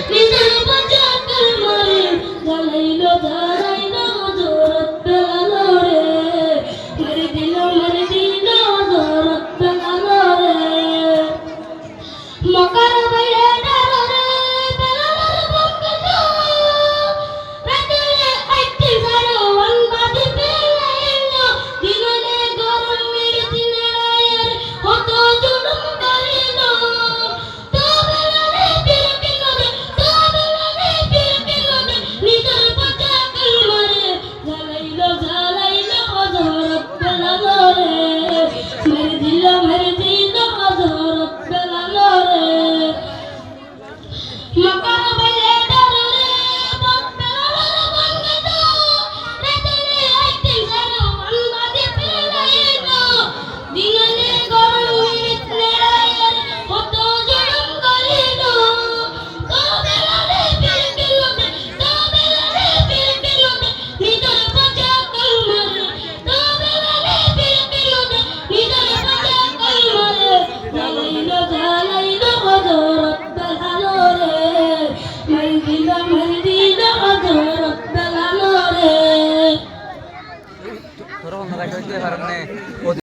নিজের বাঁচা কালমারে জ্বালাইলো জ্বালাইলো জোরত পেলালো রে মেরে দিল জোরত পেলালো রে মকার বাইরে ডালো রে পেলালো রে বঙ্গত রাতেরে আইতে যারো অনবাদি পেলাইলো দিনলে গরম মেরে দিনে রায়ের কত জুলুম করিলো ধরো অন্য কাছে হইতে পারেন না।